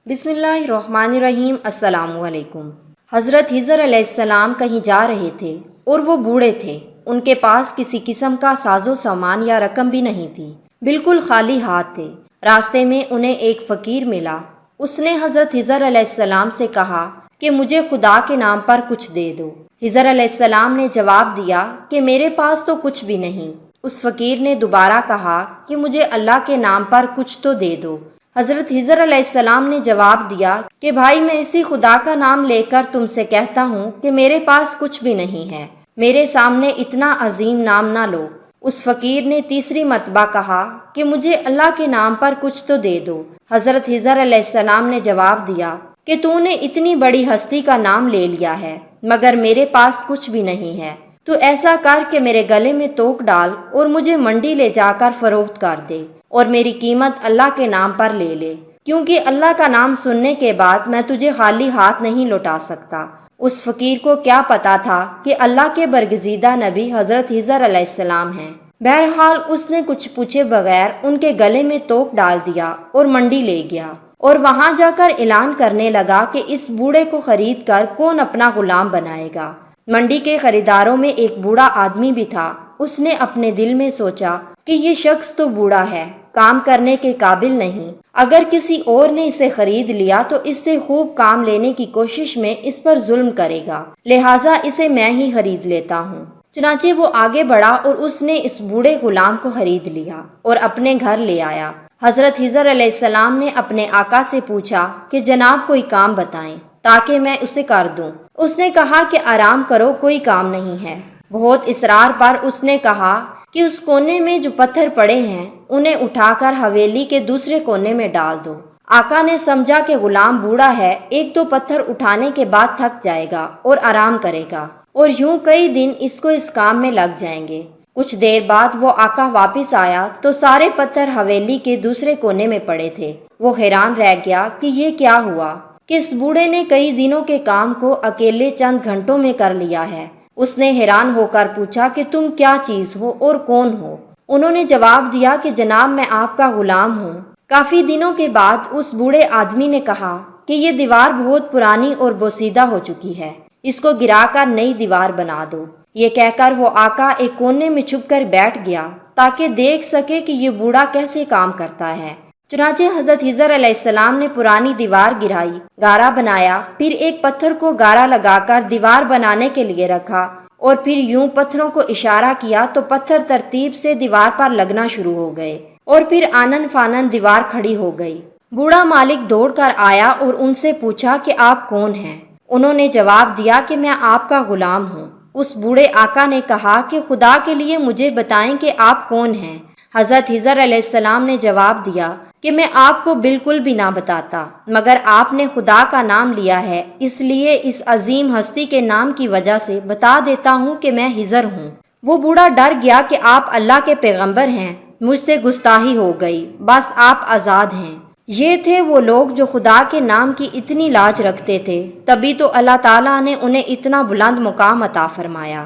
بسم اللہ الرحمن الرحیم۔ السلام علیکم۔ حضرت خضر علیہ السلام کہیں جا رہے تھے اور وہ بوڑھے تھے۔ ان کے پاس کسی قسم کا ساز و سامان یا رقم بھی نہیں تھی، بالکل خالی ہاتھ تھے۔ راستے میں انہیں ایک فقیر ملا۔ اس نے حضرت خضر علیہ السلام سے کہا کہ مجھے خدا کے نام پر کچھ دے دو۔ خضر علیہ السلام نے جواب دیا کہ میرے پاس تو کچھ بھی نہیں۔ اس فقیر نے دوبارہ کہا کہ مجھے اللہ کے نام پر کچھ تو دے دو۔ حضرت خضر علیہ السلام نے جواب دیا کہ بھائی، میں اسی خدا کا نام لے کر تم سے کہتا ہوں کہ میرے پاس کچھ بھی نہیں ہے، میرے سامنے اتنا عظیم نام نہ لو۔ اس فقیر نے تیسری مرتبہ کہا کہ مجھے اللہ کے نام پر کچھ تو دے دو۔ حضرت خضر علیہ السلام نے جواب دیا کہ تو نے اتنی بڑی ہستی کا نام لے لیا ہے، مگر میرے پاس کچھ بھی نہیں ہے۔ تو ایسا کر کہ میرے گلے میں توک ڈال اور مجھے منڈی لے جا کر فروخت کر دے اور میری قیمت اللہ کے نام پر لے لے، کیونکہ اللہ کا نام سننے کے بعد میں تجھے خالی ہاتھ نہیں لوٹا سکتا۔ اس فقیر کو کیا پتا تھا کہ اللہ کے برگزیدہ نبی حضرت خضر علیہ السلام ہیں۔ بہرحال اس نے کچھ پوچھے بغیر ان کے گلے میں توک ڈال دیا اور منڈی لے گیا، اور وہاں جا کر اعلان کرنے لگا کہ اس بوڑھے کو خرید کر کون اپنا غلام بنائے گا۔ منڈی کے خریداروں میں ایک بوڑھا آدمی بھی تھا۔ اس نے اپنے دل میں سوچا کہ یہ شخص تو بوڑھا ہے، کام کرنے کے قابل نہیں۔ اگر کسی اور نے اسے خرید لیا تو اس سے خوب کام لینے کی کوشش میں اس پر ظلم کرے گا، لہٰذا اسے میں ہی خرید لیتا ہوں۔ چنانچہ وہ آگے بڑھا اور اس نے اس بوڑھے غلام کو خرید لیا اور اپنے گھر لے آیا۔ حضرت خضر علیہ السلام نے اپنے آقا سے پوچھا کہ جناب کوئی کام بتائیں تاکہ میں اسے کر دوں۔ اس نے کہا کہ آرام کرو، کوئی کام نہیں ہے۔ بہت اصرار پر اس نے کہا کہ اس کونے میں جو پتھر پڑے ہیں انہیں اٹھا کر حویلی کے دوسرے کونے میں ڈال دو۔ آقا نے سمجھا کہ غلام بوڑھا ہے، ایک دو پتھر اٹھانے کے بعد تھک جائے گا اور آرام کرے گا، اور یوں کئی دن اس کو اس کام میں لگ جائیں گے۔ کچھ دیر بعد وہ آقا واپس آیا تو سارے پتھر حویلی کے دوسرے کونے میں پڑے تھے۔ وہ حیران رہ گیا کہ یہ کیا ہوا کہ اس بوڑھے نے کئی دنوں کے کام کو اکیلے چند گھنٹوں میں کر لیا ہے۔ اس نے حیران ہو کر پوچھا کہ تم کیا چیز ہو اور کون ہو؟ انہوں نے جواب دیا کہ جناب میں آپ کا غلام ہوں۔ کافی دنوں کے بعد اس بوڑھے آدمی نے کہا کہ یہ دیوار بہت پرانی اور بوسیدہ ہو چکی ہے، اس کو گرا کر نئی دیوار بنا دو۔ یہ کہہ کر وہ آقا ایک کونے میں چھپ کر بیٹھ گیا تاکہ دیکھ سکے کہ یہ بوڑھا کیسے کام کرتا ہے۔ چنانچہ حضرت خضر علیہ السلام نے پرانی دیوار گرائی، گارا بنایا، پھر ایک پتھر کو گارا لگا کر دیوار بنانے کے لیے رکھا، اور پھر یوں پتھروں کو اشارہ کیا تو پتھر ترتیب سے دیوار پر لگنا شروع ہو گئے، اور پھر آنن فانن دیوار کھڑی ہو گئی۔ بوڑھا مالک دوڑ کر آیا اور ان سے پوچھا کہ آپ کون ہیں؟ انہوں نے جواب دیا کہ میں آپ کا غلام ہوں۔ اس بوڑھے آقا نے کہا کہ خدا کے لیے مجھے بتائیں کہ آپ کون ہیں؟ حضرت خضر علیہ السلام نے جواب دیا کہ میں آپ کو بالکل بھی نہ بتاتا، مگر آپ نے خدا کا نام لیا ہے، اس لیے اس عظیم ہستی کے نام کی وجہ سے بتا دیتا ہوں کہ میں خضر ہوں۔ وہ بوڑھا ڈر گیا کہ آپ اللہ کے پیغمبر ہیں، مجھ سے گستاخی ہو گئی، بس آپ آزاد ہیں۔ یہ تھے وہ لوگ جو خدا کے نام کی اتنی لاج رکھتے تھے، تبھی تو اللہ تعالیٰ نے انہیں اتنا بلند مقام عطا فرمایا۔